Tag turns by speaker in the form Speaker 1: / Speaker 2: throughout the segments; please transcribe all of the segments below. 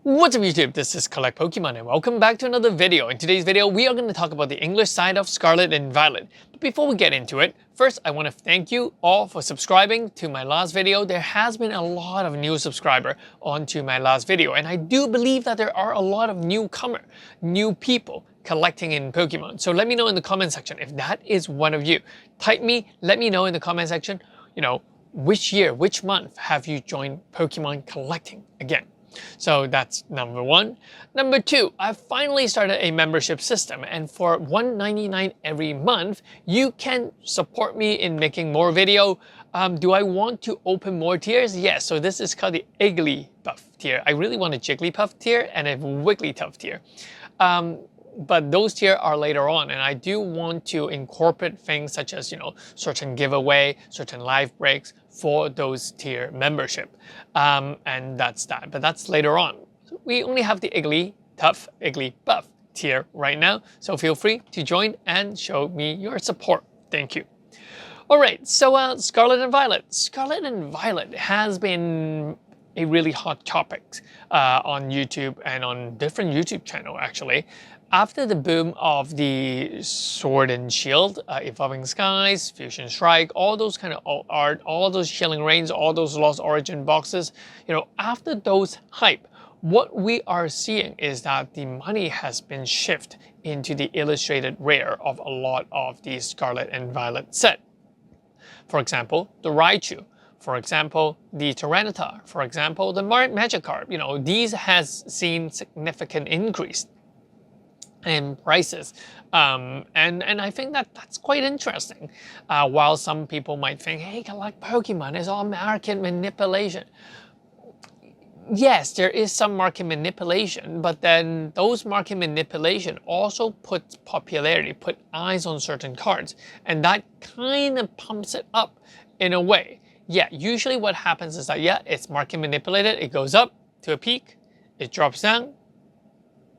Speaker 1: What's up YouTube, this is Collect Pokemon and welcome back to another video. In today's video, we are going to talk about the English side of Scarlet and Violet. But before we get into it, first I want to thank you all for subscribing to my last video. There has been a lot of new subscribers onto my last video, and I do believe that there are a lot of new people collecting in Pokemon. So let me know in the comment section if that is one of you. Let me know in the comment section, which year, which month have you joined Pokemon collecting again? So that's number one. Number two, I've finally started a membership system, and for $1.99 every month, you can support me in making more video. Do I want to open more tiers? Yes, so this is called the Igglybuff tier. I really want a Jigglypuff tier and a Wigglytuff tier. But those tiers are later on, and I do want to incorporate things such as, certain giveaway, certain live breaks for those tier membership. And that's that, but that's later on. So we only have the Igglybuff tier right now, so feel free to join and show me your support. Thank you. All right, so Scarlet and Violet. Scarlet and Violet has been a really hot topic on YouTube and on different YouTube channels actually. After the boom of the Sword and Shield, Evolving Skies, Fusion Strike, all those kind of art, all those Shilling Reigns, all those Lost Origin boxes, after those hype, what we are seeing is that the money has been shifted into the illustrated rare of a lot of the Scarlet and Violet set. For example, the Raichu. For example, the Tyranitar. For example, the Magikarp. These has seen significant increase in prices, and I think that's quite interesting. While some people might think, hey, collect Pokemon is all market manipulation. Yes, there is some market manipulation, but then those market manipulation also put popularity, put eyes on certain cards, and that kind of pumps it up in a way. Yeah, usually what happens is that, it's market manipulated, it goes up to a peak, it drops down,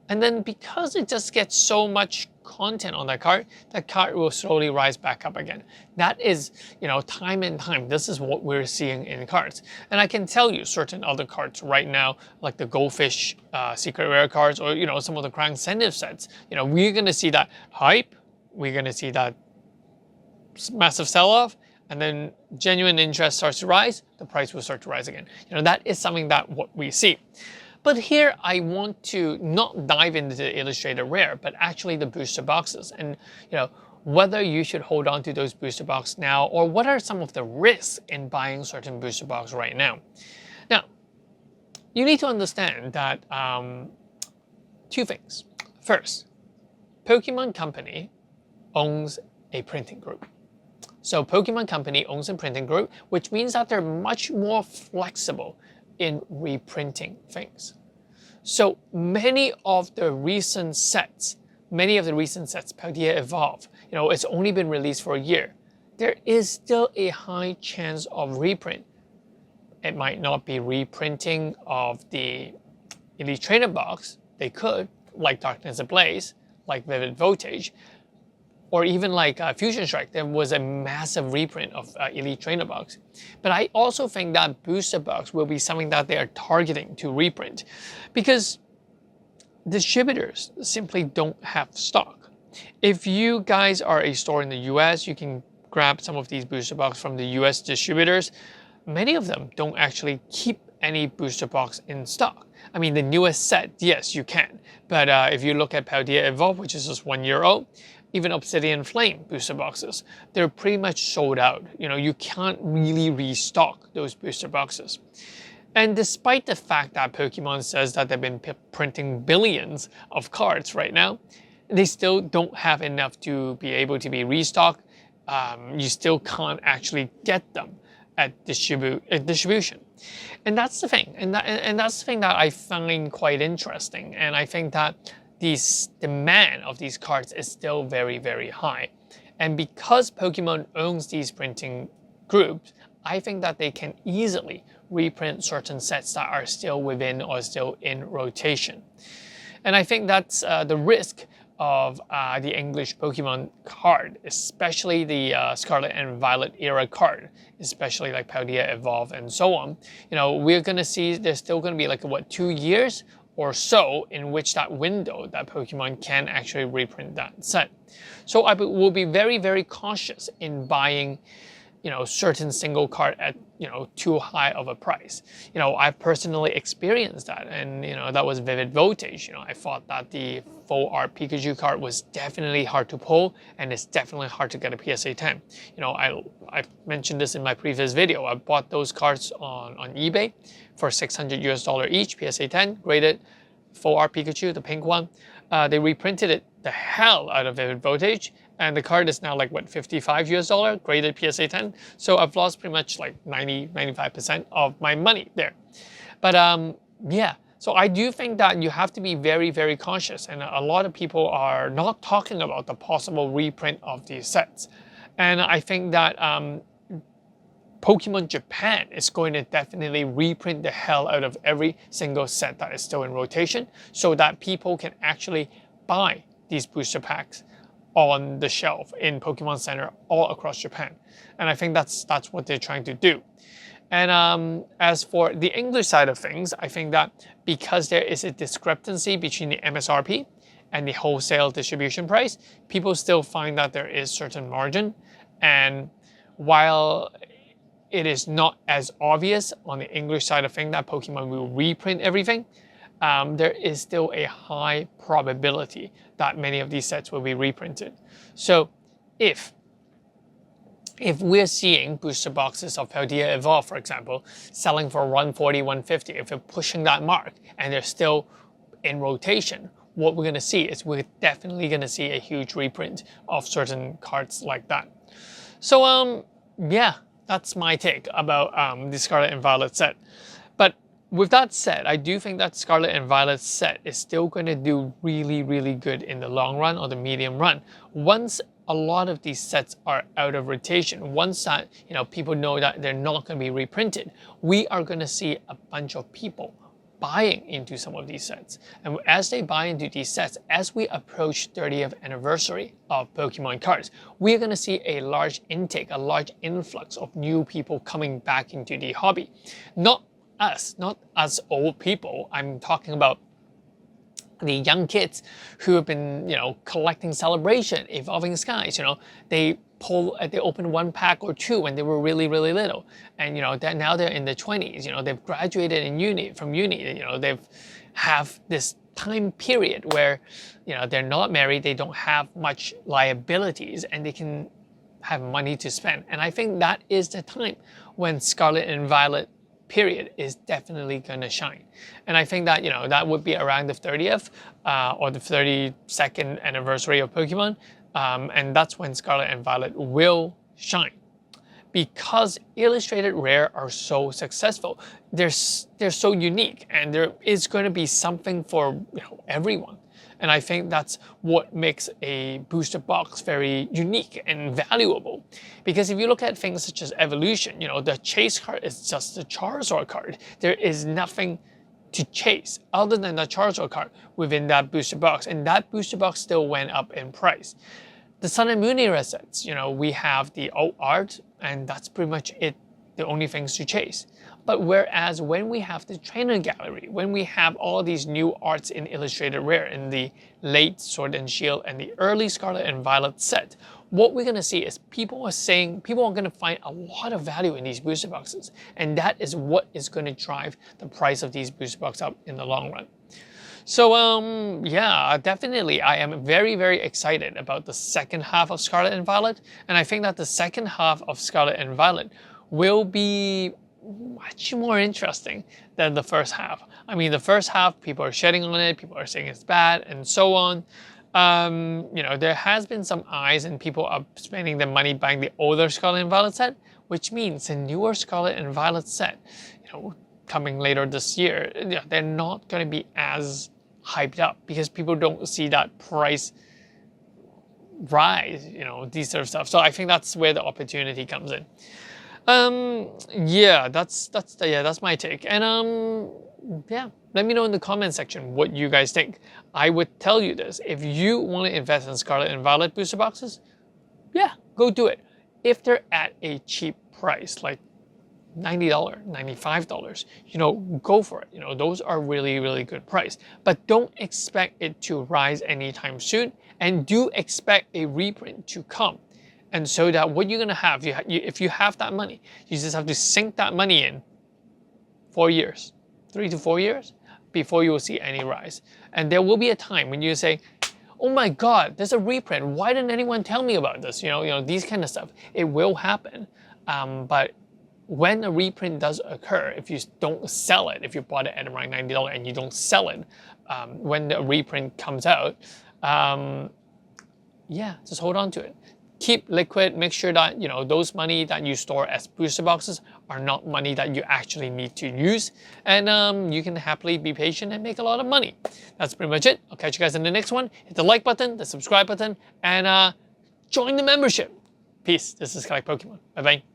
Speaker 1: and then because it just gets so much content on that card will slowly rise back up again. That is, time and time, this is what we're seeing in cards. And I can tell you certain other cards right now, like the Goldfish secret rare cards, or, some of the Crown Incentive sets, we're gonna see that hype, we're gonna see that massive sell-off, and then genuine interest starts to rise, the price will start to rise again. That is something that what we see. But here I want to not dive into the illustrated rare, but actually the booster boxes, and whether you should hold on to those booster boxes now, or what are some of the risks in buying certain booster box right now. Now, you need to understand that two things. First, Pokemon Company owns a printing group. So Pokemon Company owns a printing group, which means that they're much more flexible in reprinting things. So many of the recent sets, Paldea Evolve, it's only been released for a year. There is still a high chance of reprint. It might not be reprinting of the Elite Trainer box. They could, like Darkness Ablaze, like Vivid Voltage, or even like Fusion Strike. There was a massive reprint of Elite Trainer box. But I also think that booster box will be something that they are targeting to reprint, because distributors simply don't have stock. If you guys are a store in the US, you can grab some of these booster box from the US distributors. Many of them don't actually keep any booster box in stock. I mean, the newest set, yes, you can. But if you look at Paldea Evolve, which is just 1 year old, even Obsidian Flame booster boxes, they're pretty much sold out. You can't really restock those booster boxes. And despite the fact that Pokemon says that they've been printing billions of cards right now, they still don't have enough to be able to be restocked. You still can't actually get them at distribution. And that's the thing. And that's the thing that I find quite interesting. And I think that this demand of these cards is still very, very high. And because Pokemon owns these printing groups, I think that they can easily reprint certain sets that are still within or still in rotation. And I think that's the risk of the English Pokemon card, especially the Scarlet and Violet era card, especially like Paldea Evolve and so on. We're gonna see there's still gonna be like 2 years or so in which that window that Pokemon can actually reprint that set. So I will be very, very cautious in buying, certain single card at, too high of a price. I've personally experienced that, and, that was Vivid Voltage. I thought that the full art Pikachu card was definitely hard to pull, and it's definitely hard to get a PSA 10. I mentioned this in my previous video. I bought those cards on eBay for $600 each, PSA 10, graded full art Pikachu, the pink one. They reprinted it the hell out of Vivid Voltage, and the card is now like what, $55, graded PSA 10. So I've lost pretty much like 95% of my money there. But yeah, so I do think that you have to be very, very cautious, and a lot of people are not talking about the possible reprint of these sets. And I think that Pokemon Japan is going to definitely reprint the hell out of every single set that is still in rotation, so that people can actually buy these booster packs on the shelf in Pokemon Center all across Japan. And I think that's what they're trying to do. And as for the English side of things, I think that because there is a discrepancy between the MSRP and the wholesale distribution price, people still find that there is certain margin. And while it is not as obvious on the English side of things that Pokemon will reprint everything, there is still a high probability that many of these sets will be reprinted. So if we're seeing booster boxes of Paldea Evolve, for example, selling for $140, $150, if we're pushing that mark and they're still in rotation, what we're going to see is we're definitely going to see a huge reprint of certain cards like that. So yeah, that's my take about the Scarlet and Violet set. But with that said, I do think that Scarlet and Violet set is still going to do really, really good in the long run or the medium run. Once a lot of these sets are out of rotation, once that people know that they're not going to be reprinted, we are going to see a bunch of people buying into some of these sets. And as they buy into these sets, as we approach 30th anniversary of Pokemon cards, we're going to see a large intake, a large influx of new people coming back into the hobby. Not us old people. I'm talking about the young kids who have been, collecting Celebration, Evolving Skies. They opened one pack or two when they were really, really little, and now they're in their 20s. They've graduated from uni. They've have this time period where they're not married, they don't have much liabilities, and they can have money to spend. And I think that is the time when Scarlet and Violet period is definitely going to shine. And I think that that would be around the 30th or the 32nd anniversary of Pokemon, and that's when Scarlet and Violet will shine, because Illustrated Rare are so successful. They're so unique, and there is going to be something for everyone. And I think that's what makes a booster box very unique and valuable. Because if you look at things such as Evolution, the chase card is just the Charizard card. There is nothing to chase other than the Charizard card within that booster box. And that booster box still went up in price. The Sun and Moon era sets, we have the old art, and that's pretty much it, the only things to chase. But whereas when we have the trainer gallery, when we have all these new arts in Illustrated Rare in the late Sword and Shield and the early Scarlet and Violet set, what we're going to see is people are going to find a lot of value in these booster boxes. And that is what is going to drive the price of these booster boxes up in the long run. So yeah, definitely I am very, very excited about the second half of Scarlet and Violet. And I think that the second half of Scarlet and Violet will be much more interesting than the first half. I mean, the first half, people are shedding on it, people are saying it's bad, and so on. There has been some eyes, and people are spending their money buying the older Scarlet and Violet set, which means the newer Scarlet and Violet set, coming later this year, they're not going to be as hyped up because people don't see that price rise, these sort of stuff. So I think that's where the opportunity comes in. Yeah, that's my take. And yeah, let me know in the comment section what you guys think. I would tell you this: if you want to invest in Scarlet and Violet booster boxes, yeah, go do it. If they're at a cheap price, like $90, $95, go for it. Those are really, really good price. But don't expect it to rise anytime soon, and do expect a reprint to come. And so that what you're gonna have, if you have that money, you just have to sink that money in 4 years, 3 to 4 years, before you will see any rise. And there will be a time when you say, oh my God, there's a reprint. Why didn't anyone tell me about this? These kind of stuff. It will happen. But when a reprint does occur, if you don't sell it, if you bought it at around $90 and you don't sell it when the reprint comes out, yeah, just hold on to it. Keep liquid. Make sure that those money that you store as booster boxes are not money that you actually need to use, and you can happily be patient and make a lot of money. That's pretty much it. I'll catch you guys in the next one. Hit the like button, the subscribe button, and join the membership. Peace. This is Collect Pokemon. Bye bye.